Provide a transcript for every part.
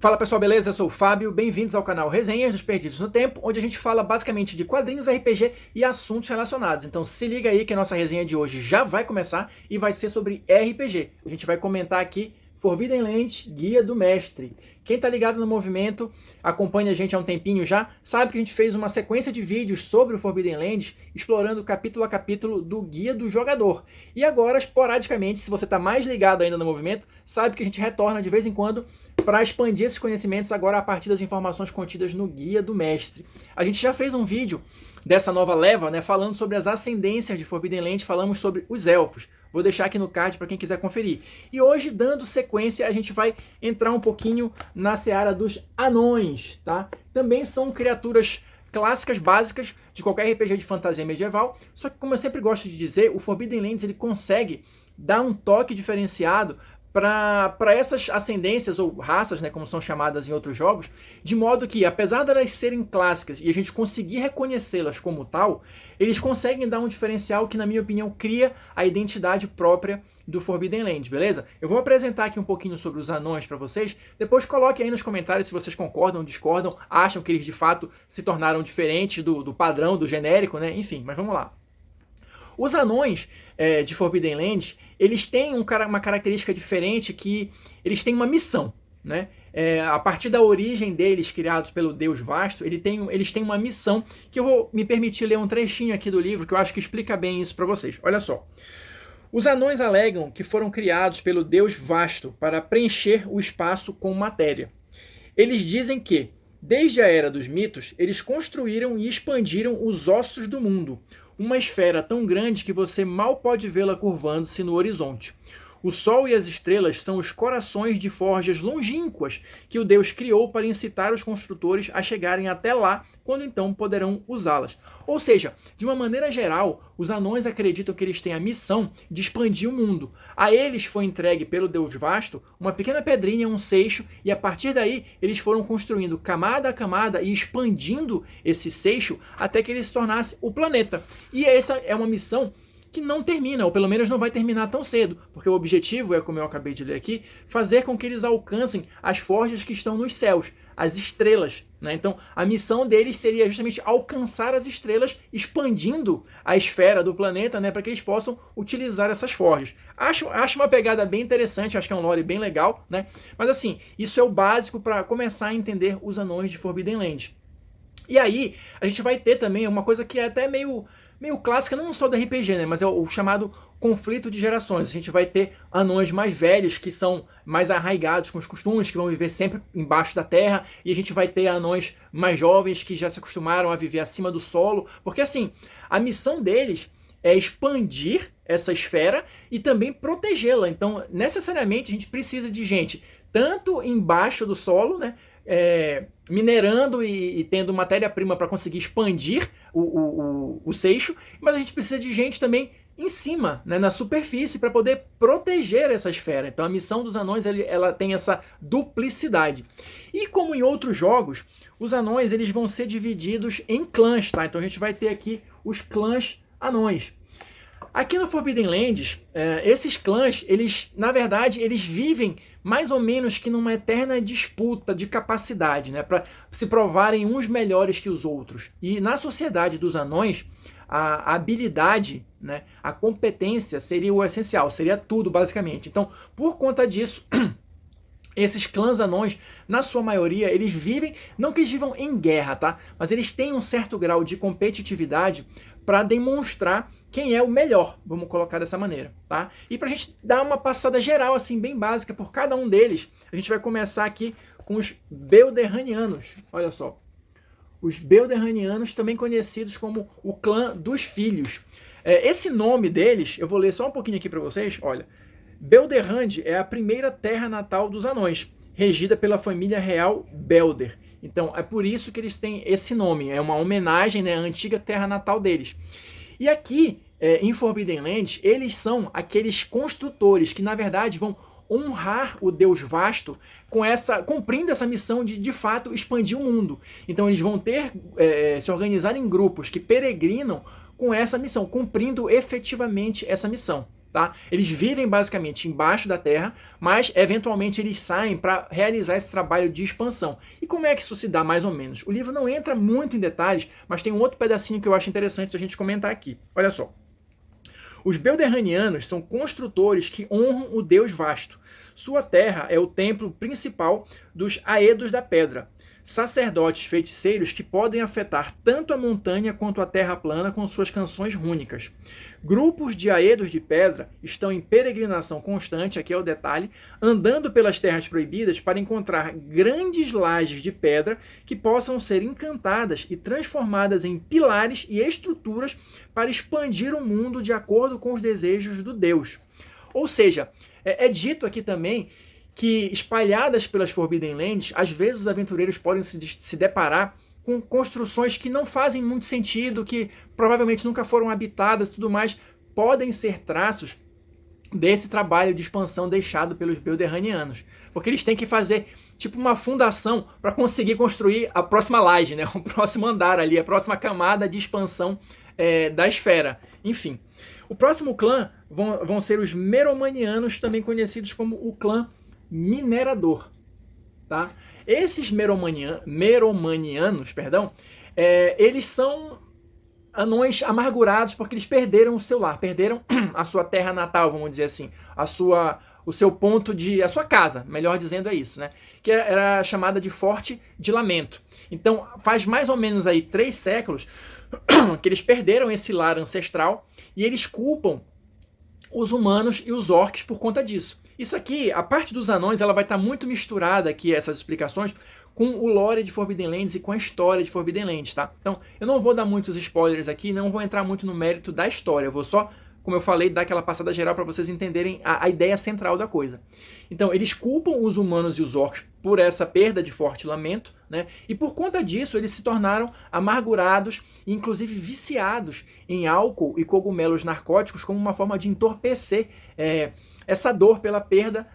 Fala pessoal, beleza? Eu sou o Fábio, bem-vindos ao canal Resenhas dos Perdidos no Tempo, onde a gente fala basicamente de quadrinhos, RPG e assuntos relacionados. Então se liga aí que a nossa resenha de hoje já vai começar e vai ser sobre RPG. A gente vai comentar aqui Forbidden Lands, Guia do Mestre. Quem tá ligado no movimento, acompanha a gente há um tempinho já, sabe que a gente fez uma sequência de vídeos sobre o Forbidden Lands, explorando capítulo a capítulo do Guia do Jogador. E agora, esporadicamente, se você tá mais ligado ainda no movimento, sabe que a gente retorna de vez em quando para expandir esses conhecimentos agora a partir das informações contidas no Guia do Mestre. A gente já fez um vídeo dessa nova leva, né, falando sobre as ascendências de Forbidden Lands, falamos sobre os elfos. Vou deixar aqui no card para quem quiser conferir. E hoje, dando sequência, a gente vai entrar um pouquinho na seara dos anões, tá? Também são criaturas clássicas, básicas de qualquer RPG de fantasia medieval, só que, como eu sempre gosto de dizer, o Forbidden Lands ele consegue dar um toque diferenciado para essas ascendências ou raças, né, como são chamadas em outros jogos, de modo que, apesar de elas serem clássicas e a gente conseguir reconhecê-las como tal, eles conseguem dar um diferencial que, na minha opinião, cria a identidade própria do Forbidden Lands, beleza? Eu vou apresentar aqui um pouquinho sobre os anões para vocês, depois coloque aí nos comentários se vocês concordam, discordam, acham que eles de fato se tornaram diferentes do padrão, do genérico, né? Enfim, mas vamos lá. Os anões de Forbidden Lands, eles têm uma característica diferente, que eles têm uma missão, né? A partir da origem deles, criados pelo Deus Vasto, eles têm uma missão, que eu vou me permitir ler um trechinho aqui do livro, que eu acho que explica bem isso para vocês. Olha só. Os anões alegam que foram criados pelo Deus Vasto para preencher o espaço com matéria. Eles dizem que, desde a Era dos Mitos, eles construíram e expandiram os ossos do mundo, uma esfera tão grande que você mal pode vê-la curvando-se no horizonte. O Sol e as estrelas são os corações de forjas longínquas que o Deus criou para incitar os construtores a chegarem até lá, quando então poderão usá-las. Ou seja, de uma maneira geral, os anões acreditam que eles têm a missão de expandir o mundo. A eles foi entregue pelo Deus Vasto uma pequena pedrinha, um seixo, e a partir daí eles foram construindo camada a camada e expandindo esse seixo até que ele se tornasse o planeta. E essa é uma missão que não termina, ou pelo menos não vai terminar tão cedo, porque o objetivo é, como eu acabei de ler aqui, fazer com que eles alcancem as forjas que estão nos céus, as estrelas, né? Então, a missão deles seria justamente alcançar as estrelas, expandindo a esfera do planeta, né, para que eles possam utilizar essas forjas. Acho uma pegada bem interessante, acho que é um lore bem legal, né? Mas assim, isso é o básico para começar a entender os anões de Forbidden Lands. E aí, a gente vai ter também uma coisa que é até meio clássica, não só do RPG, né, mas é o chamado conflito de gerações. A gente vai ter anões mais velhos, que são mais arraigados com os costumes, que vão viver sempre embaixo da terra, e a gente vai ter anões mais jovens, que já se acostumaram a viver acima do solo, porque assim, a missão deles é expandir essa esfera e também protegê-la. Então, necessariamente, a gente precisa de gente tanto embaixo do solo, né, minerando e tendo matéria-prima para conseguir expandir o seixo, mas a gente precisa de gente também em cima, né, na superfície, para poder proteger essa esfera. Então a missão dos anões ela tem essa duplicidade. E como em outros jogos, os anões eles vão ser divididos em clãs, tá? Então a gente vai ter aqui os clãs anões. Aqui no Forbidden Lands, esses clãs, na verdade, eles vivem mais ou menos que numa eterna disputa de capacidade, né, para se provarem uns melhores que os outros. E na sociedade dos anões, a habilidade, né, a competência seria o essencial, seria tudo basicamente. Então, por conta disso, esses clãs anões, na sua maioria, eles vivem, não que eles vivam em guerra, tá? Mas eles têm um certo grau de competitividade para demonstrar quem é o melhor, vamos colocar dessa maneira, tá? E pra gente dar uma passada geral, assim, bem básica por cada um deles, a gente vai começar aqui com os Belderranianos. Olha só. Os Belderranianos, também conhecidos como o clã dos filhos. Esse nome deles, eu vou ler só um pouquinho aqui para vocês, olha. Belderrand é a primeira terra natal dos anões, regida pela família real Belder. Então, é por isso que eles têm esse nome, é uma homenagem, né, à antiga terra natal deles. E aqui, em Forbidden Lands, eles são aqueles construtores que, na verdade, vão honrar o Deus Vasto cumprindo essa missão de fato, expandir o mundo. Então, eles vão se organizar em grupos que peregrinam com essa missão, cumprindo efetivamente essa missão, Tá? Eles vivem basicamente embaixo da terra, mas eventualmente eles saem para realizar esse trabalho de expansão. E como é que isso se dá mais ou menos? O livro não entra muito em detalhes, mas tem um outro pedacinho que eu acho interessante a gente comentar aqui. Olha só. Os Belderranianos são construtores que honram o Deus vasto. Sua terra é o templo principal dos Aedos da Pedra, sacerdotes feiticeiros que podem afetar tanto a montanha quanto a terra plana com suas canções rúnicas. Grupos de Aedos de Pedra estão em peregrinação constante, aqui é o detalhe, andando pelas terras proibidas para encontrar grandes lajes de pedra que possam ser encantadas e transformadas em pilares e estruturas para expandir o mundo de acordo com os desejos do Deus. Ou seja, é dito aqui também que, espalhadas pelas Forbidden Lands, às vezes os aventureiros podem se deparar com construções que não fazem muito sentido, que provavelmente nunca foram habitadas e tudo mais, podem ser traços desse trabalho de expansão deixado pelos Belderranianos. Porque eles têm que fazer tipo uma fundação para conseguir construir a próxima laje, né? O próximo andar ali, a próxima camada de expansão da esfera. Enfim. O próximo clã vão ser os Meromanianos, também conhecidos como o clã minerador. Tá? Esses Meromanianos, eles são anões amargurados porque eles perderam o seu lar, perderam a sua terra natal, vamos dizer assim, a sua casa, melhor dizendo, é isso, né? Que era chamada de Forte de Lamento. Então, faz mais ou menos aí 3 séculos que eles perderam esse lar ancestral e eles culpam os humanos e os orcs por conta disso. Isso aqui, a parte dos anões, ela vai estar muito misturada aqui, essas explicações, com o lore de Forbidden Lands e com a história de Forbidden Lands, tá? Então, eu não vou dar muitos spoilers aqui, não vou entrar muito no mérito da história, eu vou só, como eu falei, dar aquela passada geral para vocês entenderem a ideia central da coisa. Então, eles culpam os humanos e os orcs por essa perda de Forte Lamento, né? E por conta disso, eles se tornaram amargurados e inclusive viciados em álcool e cogumelos narcóticos como uma forma de entorpecer essa dor pela perda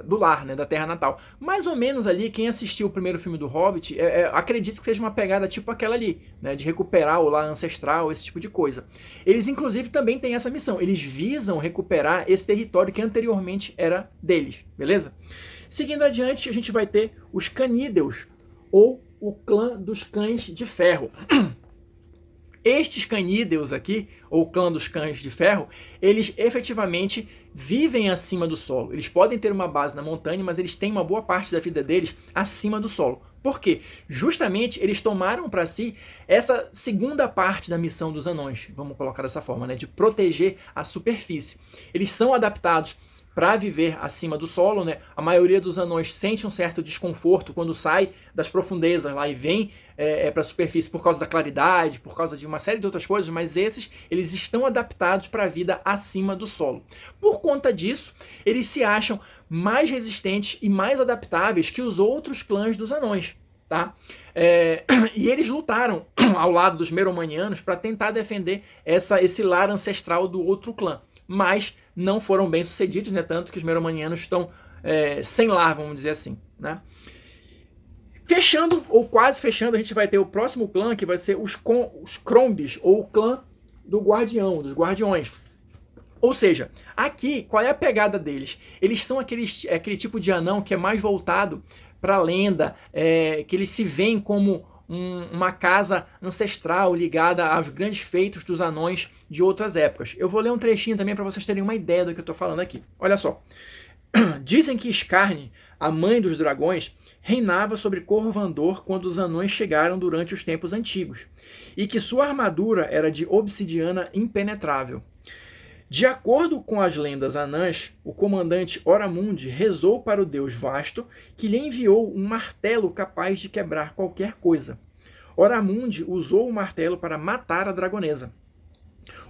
do lar, né, da terra natal. Mais ou menos ali, quem assistiu o primeiro filme do Hobbit, acredito que seja uma pegada tipo aquela ali, né, de recuperar o lar ancestral, esse tipo de coisa. Eles, inclusive, também têm essa missão. Eles visam recuperar esse território que anteriormente era deles, beleza? Seguindo adiante, a gente vai ter os Canídeos, ou o clã dos Cães de Ferro. Estes canídeos aqui, ou clã dos Cães de Ferro, eles efetivamente vivem acima do solo. Eles podem ter uma base na montanha, mas eles têm uma boa parte da vida deles acima do solo. Por quê? Justamente eles tomaram para si essa segunda parte da missão dos anões, vamos colocar dessa forma, né, de proteger a superfície. Eles são adaptados para viver acima do solo, né? A maioria dos anões sente um certo desconforto quando sai das profundezas lá e vem para a superfície por causa da claridade, por causa de uma série de outras coisas, mas eles estão adaptados para a vida acima do solo. Por conta disso, eles se acham mais resistentes e mais adaptáveis que os outros clãs dos anões. Tá? E eles lutaram ao lado dos Meromanianos para tentar defender esse lar ancestral do outro clã, mas não foram bem sucedidos, né? Tanto que os Meromanianos estão sem lar, vamos dizer assim, né? Fechando, ou quase fechando, a gente vai ter o próximo clã, que vai ser os Crombes, ou o clã do Guardião, dos Guardiões. Ou seja, aqui, qual é a pegada deles? Eles são aquele tipo de anão que é mais voltado para a lenda, que eles se veem como uma casa ancestral ligada aos grandes feitos dos anões de outras épocas. Eu vou ler um trechinho também para vocês terem uma ideia do que eu estou falando aqui. Olha só. Dizem que Skarne, a mãe dos dragões, reinava sobre Corvandor quando os anões chegaram durante os tempos antigos, e que sua armadura era de obsidiana impenetrável. De acordo com as lendas anãs, o comandante Oramundi rezou para o deus Vasto, que lhe enviou um martelo capaz de quebrar qualquer coisa. Oramundi usou o martelo para matar a dragonesa.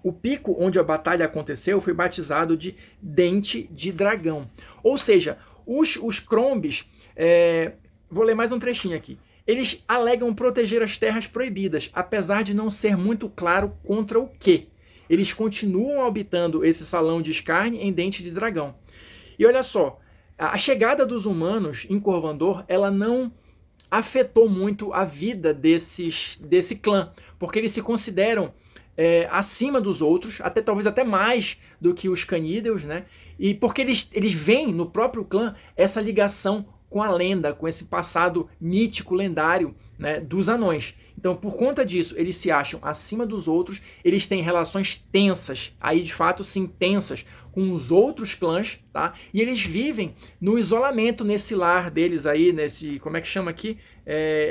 O pico onde a batalha aconteceu foi batizado de Dente de Dragão. Ou seja, os Crombes, vou ler mais um trechinho aqui. Eles alegam proteger as terras proibidas, apesar de não ser muito claro contra o quê. Eles continuam habitando esse salão de Skarne em Dente de Dragão. E olha só, a chegada dos humanos em Corvandor, ela não afetou muito a vida desse clã, porque eles se consideram acima dos outros, até talvez até mais do que os canídeos, né? E porque eles veem no próprio clã essa ligação com a lenda, com esse passado mítico, lendário, né, dos anões. Então, por conta disso, eles se acham acima dos outros, eles têm relações tensas, aí de fato sim tensas, com os outros clãs, tá? E eles vivem no isolamento nesse lar deles aí, nesse, como é que chama aqui?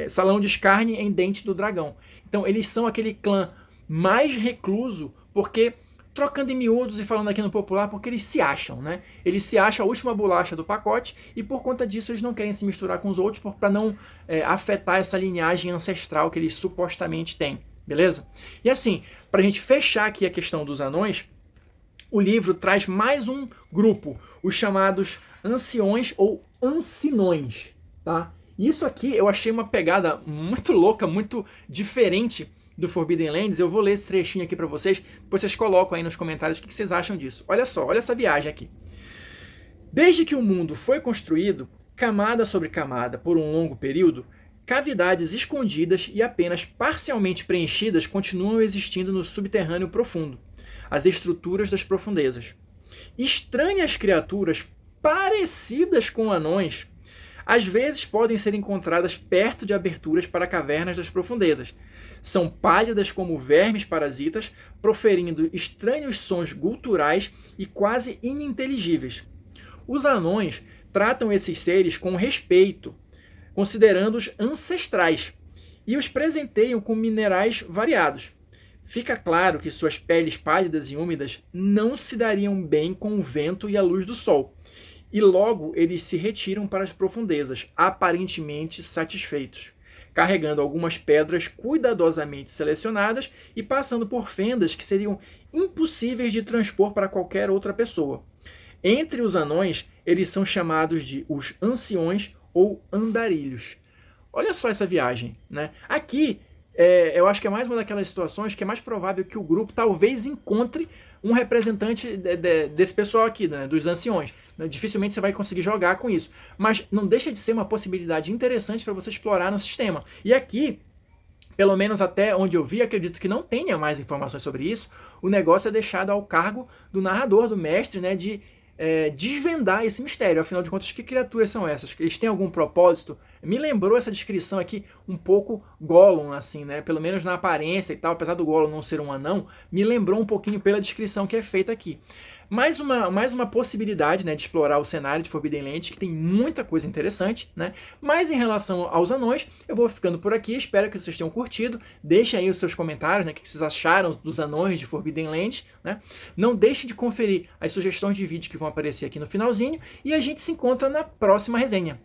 Salão de escárnio em Dente do Dragão. Então, eles são aquele clã mais recluso, porque, trocando em miúdos e falando aqui no popular, porque eles se acham, né? Eles se acham a última bolacha do pacote e por conta disso eles não querem se misturar com os outros para não afetar essa linhagem ancestral que eles supostamente têm, beleza? E assim, para a gente fechar aqui a questão dos anões, o livro traz mais um grupo, os chamados anciões ou ancinões, tá? Isso aqui eu achei uma pegada muito louca, muito diferente do Forbidden Lands. Eu vou ler esse trechinho aqui para vocês, depois vocês colocam aí nos comentários o que vocês acham disso. Olha só, olha essa viagem aqui. Desde que o mundo foi construído, camada sobre camada, por um longo período, cavidades escondidas e apenas parcialmente preenchidas continuam existindo no subterrâneo profundo, as estruturas das profundezas. Estranhas criaturas parecidas com anões às vezes podem ser encontradas perto de aberturas para cavernas das profundezas. São pálidas como vermes parasitas, proferindo estranhos sons guturais e quase ininteligíveis. Os anões tratam esses seres com respeito, considerando-os ancestrais, e os presenteiam com minerais variados. Fica claro que suas peles pálidas e úmidas não se dariam bem com o vento e a luz do sol, e logo eles se retiram para as profundezas, aparentemente satisfeitos, carregando algumas pedras cuidadosamente selecionadas e passando por fendas que seriam impossíveis de transpor para qualquer outra pessoa. Entre os anões, eles são chamados de os anciões ou andarilhos. Olha só essa viagem, né? Aqui, eu acho que é mais uma daquelas situações que é mais provável que o grupo talvez encontre um representante desse pessoal aqui, né, dos anciões. Dificilmente você vai conseguir jogar com isso. Mas não deixa de ser uma possibilidade interessante para você explorar no sistema. E aqui, pelo menos até onde eu vi, acredito que não tenha mais informações sobre isso. O negócio é deixado ao cargo do narrador, do mestre, né, de desvendar esse mistério. Afinal de contas, que criaturas são essas? Eles têm algum propósito? Me lembrou essa descrição aqui um pouco Gollum, assim, né? Pelo menos na aparência e tal, apesar do Gollum não ser um anão, me lembrou um pouquinho pela descrição que é feita aqui. Mais uma possibilidade, né, de explorar o cenário de Forbidden Lands, que tem muita coisa interessante, né? Mas em relação aos anões, eu vou ficando por aqui. Espero que vocês tenham curtido. Deixem aí os seus comentários, né? O que vocês acharam dos anões de Forbidden Lands, né? Não deixe de conferir as sugestões de vídeo que vão aparecer aqui no finalzinho. E a gente se encontra na próxima resenha.